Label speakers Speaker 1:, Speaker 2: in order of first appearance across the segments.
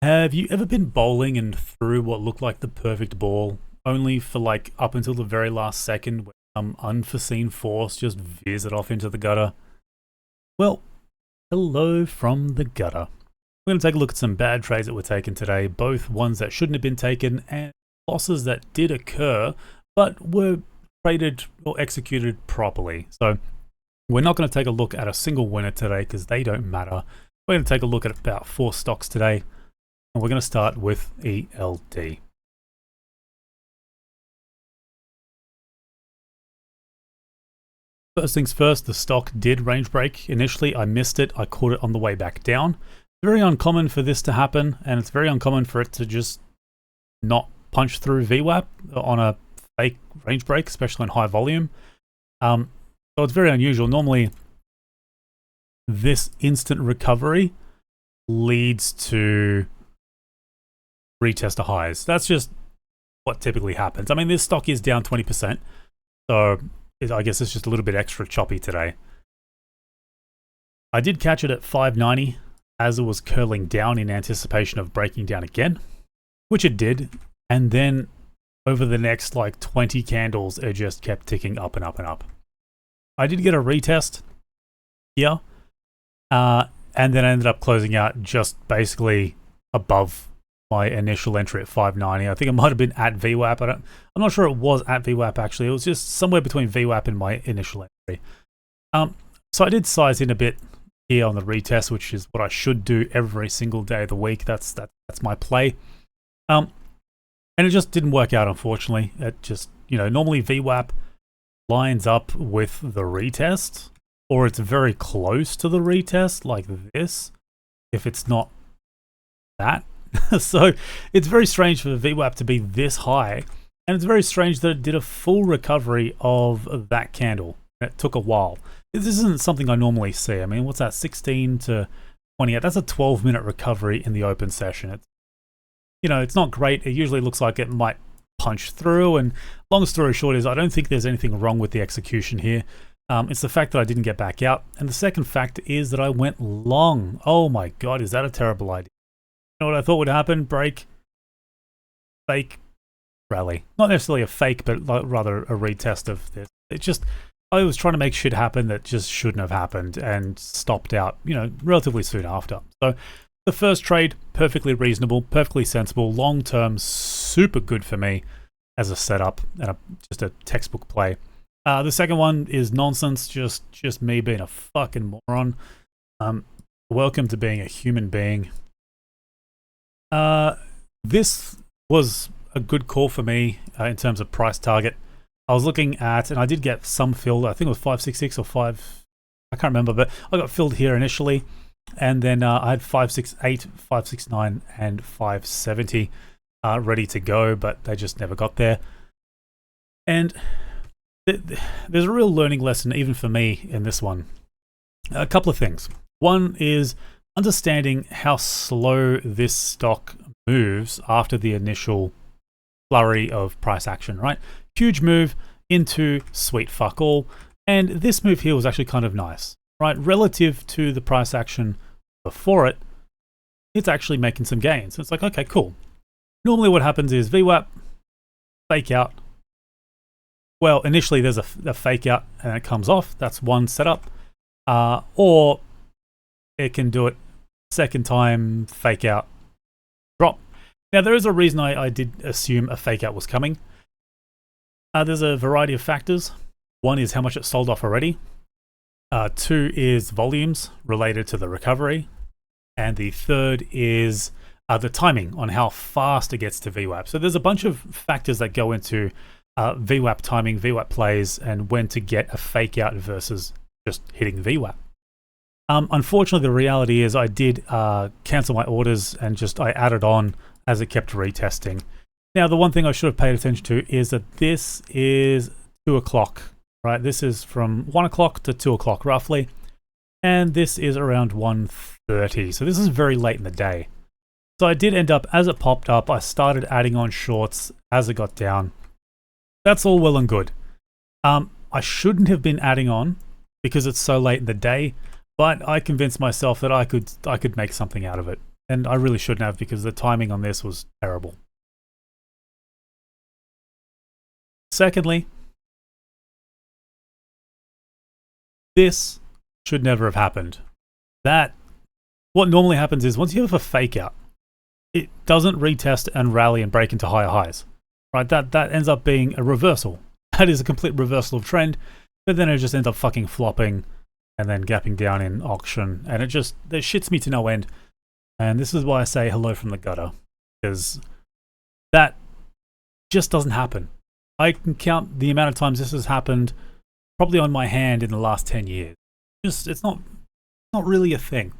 Speaker 1: Have you ever been bowling and threw what looked like the perfect ball, only for like up until the very last second when some unforeseen force just veers it off into the gutter? Well, hello from the gutter. We're going to take a look at some bad trades that were taken today, both ones that shouldn't have been taken and losses that did occur, but were traded or executed properly. So we're not going to take a look at a single winner today because they don't matter. We're going to take a look at about 4 stocks today. And we're going to start with ELD. First things first, the stock did range break. Initially, I missed it. I caught it on the way back down. Very uncommon for this to happen, and it's very uncommon for it to just not punch through VWAP on a fake range break, especially in high volume. So it's very unusual. Normally, this instant recovery leads to retest of highs. That's just what typically happens. I mean, this stock is down 20%, so I guess it's just a little bit extra choppy today. I did catch it at 590 as it was curling down in anticipation of breaking down again, which it did, and then over the next like 20 candles, it just kept ticking up and up and up. I did get a retest here, and then I ended up closing out just basically above my initial entry at 590. I think it might have been at VWAP. I'm not sure it was at VWAP actually. It was just somewhere between VWAP and my initial entry. So I did size in a bit here on the retest, which is what I should do every single day of the week. That's my play. And it just didn't work out, unfortunately. It just, normally VWAP lines up with the retest, or it's very close to the retest like this, if it's not that. So it's very strange for the VWAP to be this high, and it's very strange that it did a full recovery of that candle. It took a while. This isn't something I normally see. I mean, what's that, 16 to 28? That's a 12-minute recovery in the open session. It's not great. It usually looks like it might punch through, and long story short is I don't think there's anything wrong with the execution here. It's the fact that I didn't get back out, and the second fact is that I went long. Oh my god, is that a terrible idea? You know what I thought would happen? Break, fake, rally. Not necessarily a fake, but rather a retest of this. I was trying to make shit happen that just shouldn't have happened and stopped out, relatively soon after. So the first trade, perfectly reasonable, perfectly sensible, long-term, super good for me as a setup and just a textbook play. The second one is nonsense, just me being a fucking moron. Welcome to being a human being. This was a good call for me in terms of price target. I was looking at, and I did get some filled. I think it was 566 or 5. I can't remember, but I got filled here initially, and then I had 568, 569, and 570 ready to go, but they just never got there. And there's a real learning lesson even for me in this one. A couple of things. One is understanding how slow this stock moves after the initial flurry of price action, right? Huge move into sweet fuck all. And this move here was actually kind of nice, right? Relative to the price action before it, it's actually making some gains. It's like, okay, cool. Normally what happens is VWAP, fake out. Well, initially there's a fake out and it comes off. That's one setup. Or it can do it second time, fake out, drop. Now, there is a reason I did assume a fake out was coming. There's a variety of factors. One is how much it sold off already. 2 is volumes related to the recovery. And the third is the timing on how fast it gets to VWAP. So there's a bunch of factors that go into VWAP timing, VWAP plays, and when to get a fake out versus just hitting VWAP. Unfortunately, the reality is I did cancel my orders and I added on as it kept retesting. Now, the one thing I should have paid attention to is that this is 2 o'clock, right? This is from 1 o'clock to 2 o'clock roughly. And this is around 1:30. So this is very late in the day. So I did end up, as it popped up, I started adding on shorts as it got down. That's all well and good. I shouldn't have been adding on because it's so late in the day, but I convinced myself that I could make something out of it. And I really shouldn't have, because the timing on this was terrible. Secondly, this should never have happened. What normally happens is once you have a fake out, it doesn't retest and rally and break into higher highs, right? That ends up being a reversal. That is a complete reversal of trend, but then it just ends up fucking flopping and then gapping down in auction, and it shits me to no end. And this is why I say hello from the gutter, because that just doesn't happen. I can count the amount of times this has happened probably on my hand in the last 10 years. It's not really a thing.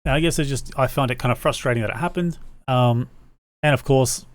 Speaker 1: And I guess I found it kind of frustrating that it happened. And of course,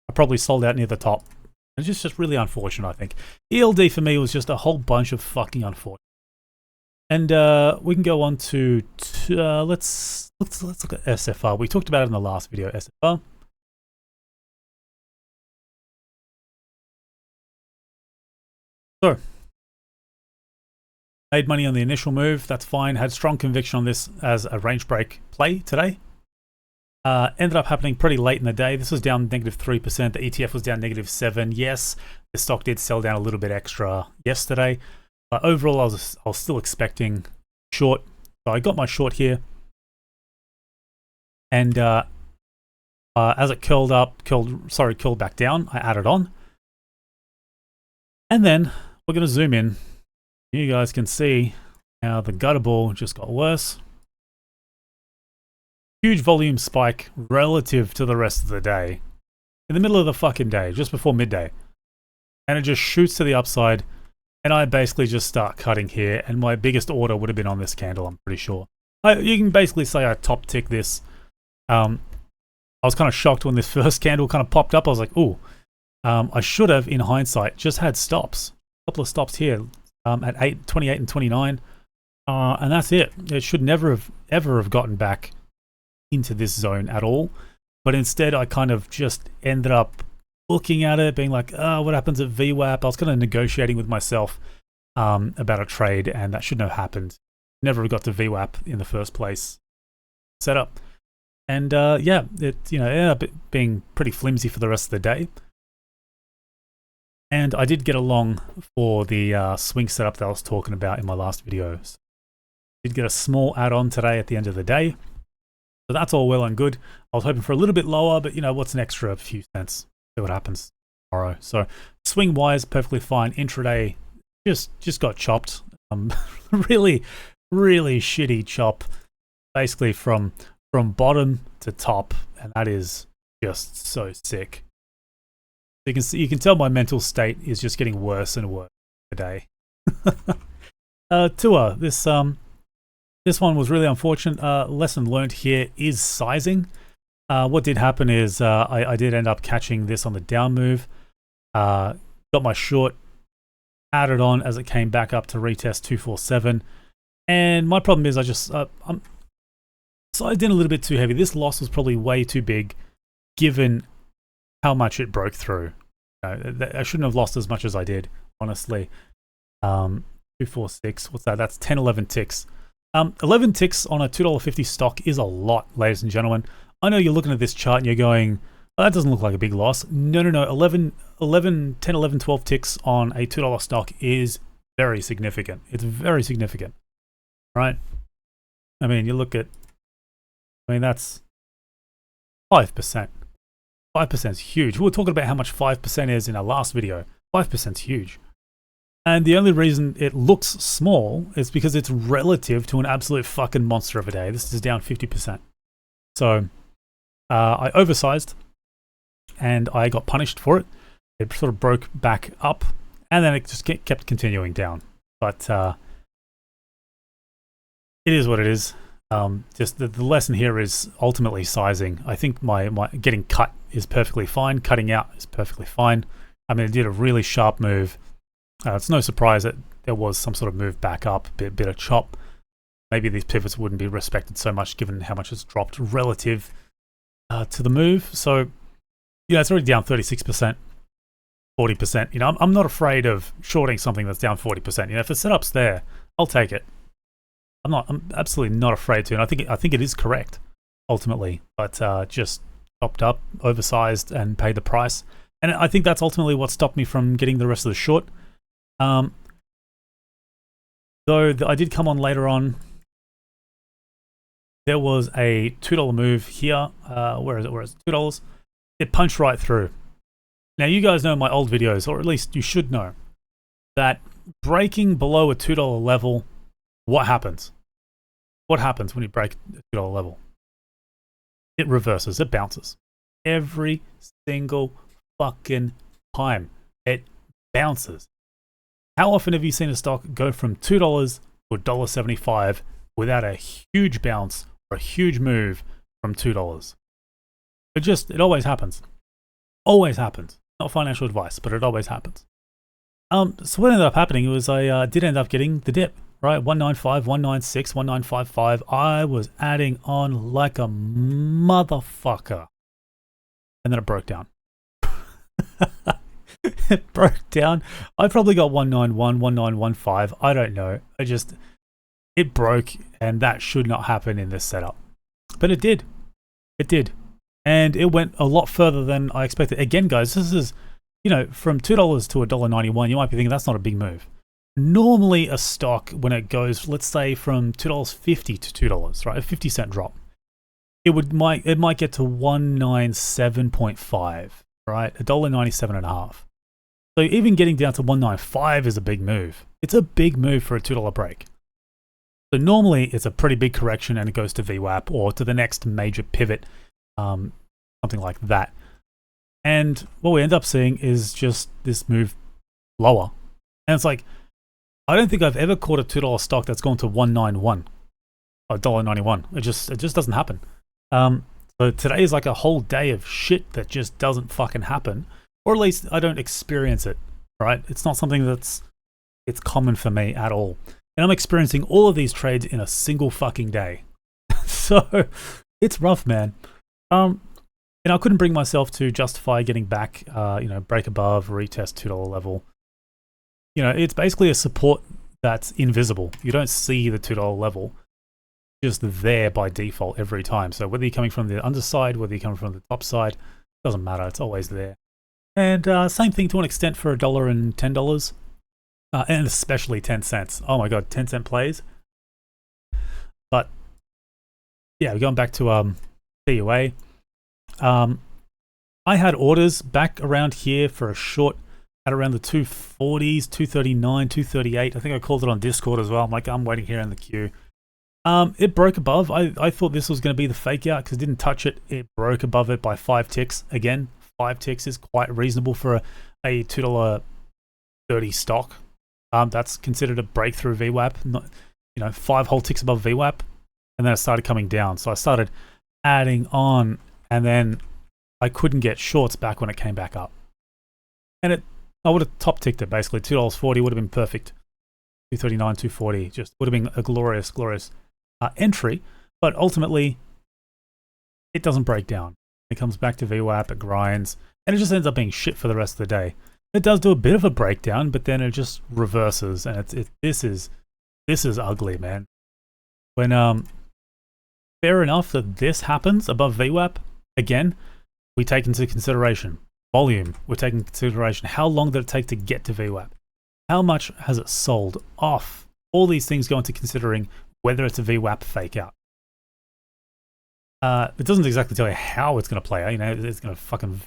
Speaker 1: I probably sold out near the top. It's just really unfortunate, I think. ELD for me was just a whole bunch of fucking unfortunate. And we can go on to let's look at SFR. We talked about it in the last video, SFR. So, made money on the initial move, that's fine. Had strong conviction on this as a range break play today. Ended up happening pretty late in the day. This was down -3%. The ETF was down -7%. Yes, the stock did sell down a little bit extra yesterday. But overall, I was still expecting short. So I got my short here. And as it curled back down, I added on. And then we're going to zoom in. You guys can see how the gutter ball just got worse. Huge volume spike relative to the rest of the day. In the middle of the fucking day, just before midday. And it just shoots to the upside. And I basically just start cutting here. And my biggest order would have been on this candle, I'm pretty sure. You can basically say I top tick this. I was kind of shocked when this first candle kind of popped up. I was like, ooh. I should have, in hindsight, just had stops. A couple of stops here at 28 and 29. And that's it. It should never have, ever have gotten back into this zone at all. But instead, I kind of just ended up looking at it, being like, what happens at VWAP? I was kind of negotiating with myself about a trade, and that shouldn't have happened. Never got to VWAP in the first place. Setup. And yeah, it ended up being pretty flimsy for the rest of the day. And I did get along for the swing setup that I was talking about in my last video. So I did get a small add-on today at the end of the day. So that's all well and good. I was hoping for a little bit lower, but what's an extra few cents? See what happens tomorrow. So swing-wise, perfectly fine. Intraday just got chopped. Really, really shitty chop. Basically from bottom to top, and that is just so sick. You can tell my mental state is just getting worse and worse today. Tua, this one was really unfortunate. Lesson learned here is sizing. What did happen is I did end up catching this on the down move. Got my short added on as it came back up to retest 247. And my problem is I'm sized in a little bit too heavy. This loss was probably way too big given how much it broke through. I shouldn't have lost as much as I did, honestly. 246, what's that? That's 10, 11 ticks. 11 ticks on a $2.50 stock is a lot, ladies and gentlemen. I know you're looking at this chart and you're going, oh, that doesn't look like a big loss. No. 10, 11, 12 ticks on a $2 stock is very significant. It's very significant, right? I mean, that's 5%. 5% is huge. We were talking about how much 5% is in our last video. 5% is huge. And the only reason it looks small is because it's relative to an absolute fucking monster of a day. This is down 50%. So I oversized and I got punished for it. It sort of broke back up and then it just kept continuing down. But it is what it is. Just the lesson here is ultimately sizing. I think my getting cut is perfectly fine. Cutting out is perfectly fine. I mean, it did a really sharp move. It's no surprise that there was some sort of move back up, bit of chop. Maybe these pivots wouldn't be respected so much given how much it's dropped relative to the move. So, it's already down 36%, 40%. I'm not afraid of shorting something that's down 40%. If the setup's there, I'll take it. I'm absolutely not afraid to, and I think it is correct. ultimately, but just topped up, oversized, and paid the price. And I think that's ultimately what stopped me from getting the rest of the short. Though I did come on later on. There was a $2 move here. Where is it? $2. It punched right through. Now, you guys know my old videos, or at least you should know, that breaking below a $2 level, what happens? What happens when you break a $2 level? It reverses. It bounces. Every single fucking time. It bounces. How often have you seen a stock go from $2 to $1.75 without a huge bounce or a huge move from $2? It always happens. Always happens. Not financial advice, but it always happens. So what ended up happening was I did end up getting the dip, right? 195, 196, 1955. I was adding on like a motherfucker. And then it broke down. It broke down. I probably got 191, 1915. I don't know. It broke, and that should not happen in this setup. But it did. It did. And it went a lot further than I expected. Again, guys, this is, from $2 to $1.91, you might be thinking that's not a big move. Normally, a stock, when it goes, let's say, from $2.50 to $2, right, a 50-cent drop, it might get to 197.5, right, $1.97.5. So even getting down to 195 is a big move. It's a big move for a $2 break. So normally, it's a pretty big correction, and it goes to VWAP or to the next major pivot, something like that. And what we end up seeing is just this move lower. And it's like, I don't think I've ever caught a $2 stock that's gone to 191 or $1.91. It just doesn't happen. So today is like a whole day of shit that just doesn't fucking happen, or at least I don't experience it, right? It's not something it's common for me at all. And I'm experiencing all of these trades in a single fucking day. So it's rough, man. And I couldn't bring myself to justify getting back, break above, retest $2 level. It's basically a support that's invisible. You don't see the $2 level, just there by default every time. So whether you're coming from the underside, whether you're coming from the top side, doesn't matter. It's always there. And same thing to an extent for $1 and $10, and especially 10 cents. Oh my God, 10-cent plays. But yeah, we're going back to CUA. I had orders back around here for a short at around the 240s, 239, 238. I think I called it on Discord as well. I'm like, I'm waiting here in the queue. It broke above. I thought this was going to be the fake out because it didn't touch it. It broke above it by 5 ticks. Again, 5 ticks is quite reasonable for a $2.30 stock. That's considered a breakthrough VWAP. Not, 5 whole ticks above VWAP, and then it started coming down. So I started adding on, and then I couldn't get shorts back when it came back up. And I would have top ticked it basically. $2.40 would have been perfect. 239, 240, just would have been a glorious entry. But ultimately, it doesn't break down. It comes back to VWAP, it grinds, and it just ends up being shit for the rest of the day. It does do a bit of a breakdown, but then it just reverses, and this is ugly, man. When fair enough that this happens above VWAP, again, we take into consideration volume. We're taking into consideration how long did it take to get to VWAP? How much has it sold off? All these things go into considering whether it's a VWAP fake out. It doesn't exactly tell you how it's going to play out. It's going to fucking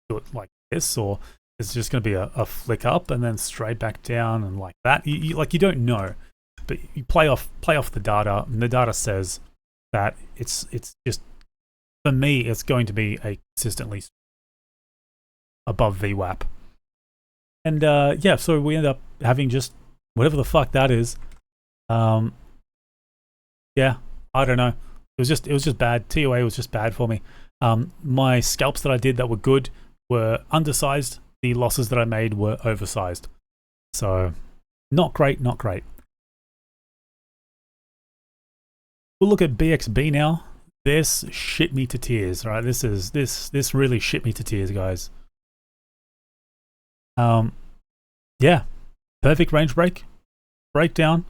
Speaker 1: do it like this, or it's just going to be a flick up and then straight back down and like that. You don't know, but you play off the data, and the data says that it's just, for me, it's going to be a consistently above VWAP. And yeah, so we end up having just whatever the fuck that is. Yeah, I don't know. It was just bad. TOA was just bad for me. My scalps that I did that were good were undersized. The losses that I made were oversized. So not great, not great. We'll look at BXB now. This shit me to tears, right? This really shit me to tears, guys. Yeah, perfect range break, breakdown,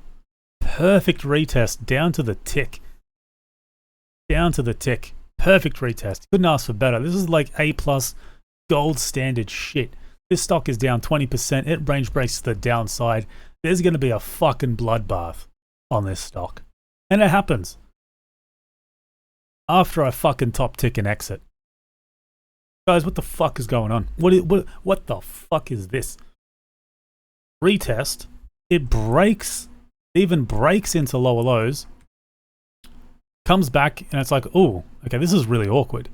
Speaker 1: perfect retest down to the tick. Perfect retest. Couldn't ask for better. This is like A+ gold standard shit. This stock is down 20%. It range breaks to the downside. There's going to be a fucking bloodbath on this stock. And it happens after I fucking top tick and exit. Guys, what the fuck is going on? What the fuck is this? Retest. It breaks, even breaks into lower lows. Comes back and it's like, oh, okay, this is really awkward.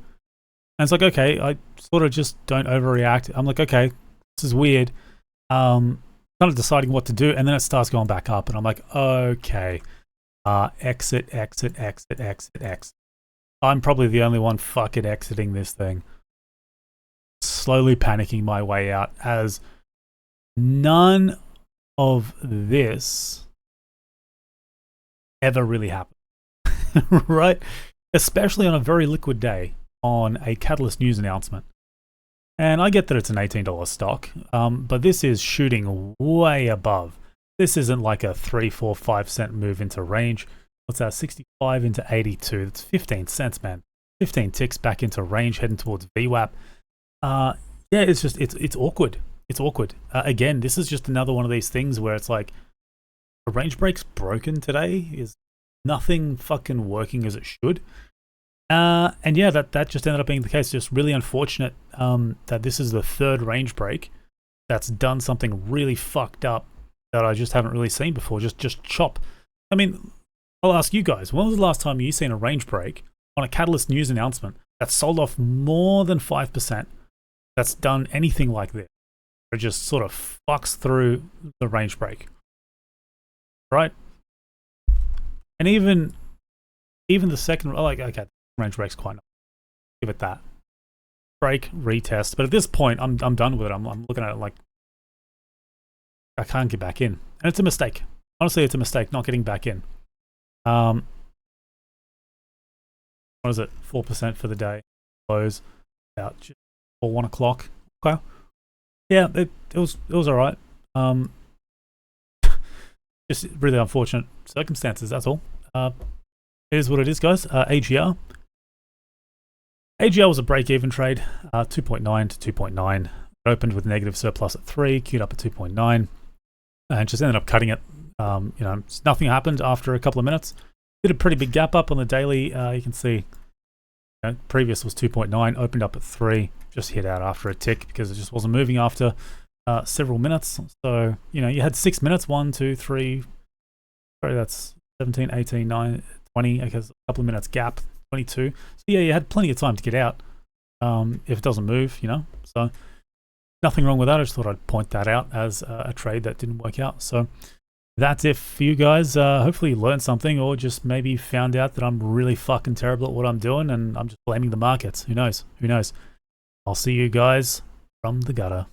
Speaker 1: And it's like, okay, I sort of just don't overreact. I'm like, okay, this is weird. Kind of deciding what to do, and then it starts going back up, and I'm like, okay, exit. I'm probably the only one fucking exiting this thing. Slowly panicking my way out, as none of this ever really happened. Right? Especially on a very liquid day on a Catalyst news announcement. And I get that it's an $18 stock, but this is shooting way above. This isn't like a 3, 4, 5 cent move into range. What's that? 65 into 82. That's 15 cents, man. 15 ticks back into range, heading towards VWAP. Yeah, it's just, it's awkward. It's awkward. Again, this is just another one of these things where it's like, a range break's broken today. Is nothing fucking working as it should. And yeah, that just ended up being the case. Just really unfortunate that this is the third range break that's done something really fucked up that I just haven't really seen before. Just chop. I mean, I'll ask you guys, when was the last time you seen a range break on a Catalyst news announcement that sold off more than 5%, that's done anything like this? It just sort of fucks through the range break, right? And even the second, like, okay, range break's quite nice. Give it that. Break, retest. But at this point, I'm done with it. I'm looking at it like I can't get back in. And it's a mistake. Honestly, it's a mistake not getting back in. What is it? 4% for the day. Close about just 1 o'clock. Okay. Yeah, it was alright. Just really unfortunate circumstances, that's all. It is what it is, guys. AGR. AGR was a break-even trade, 2.9 to 2.9. It opened with negative surplus at 3, queued up at 2.9, and just ended up cutting it. Nothing happened after a couple of minutes. Did a pretty big gap up on the daily. You can see, previous was 2.9, opened up at 3, just hit out after a tick because it just wasn't moving after several minutes. So, you had 6 minutes, 1, 2, 3, sorry, that's 17, 18, 9, 20, okay, a couple of minutes gap. 22. So yeah, you had plenty of time to get out if it doesn't move, So nothing wrong with that. I just thought I'd point that out as a trade that didn't work out. So that's it for you guys. Hopefully you learned something, or just maybe found out that I'm really fucking terrible at what I'm doing and I'm just blaming the markets. Who knows? Who knows? I'll see you guys from the gutter.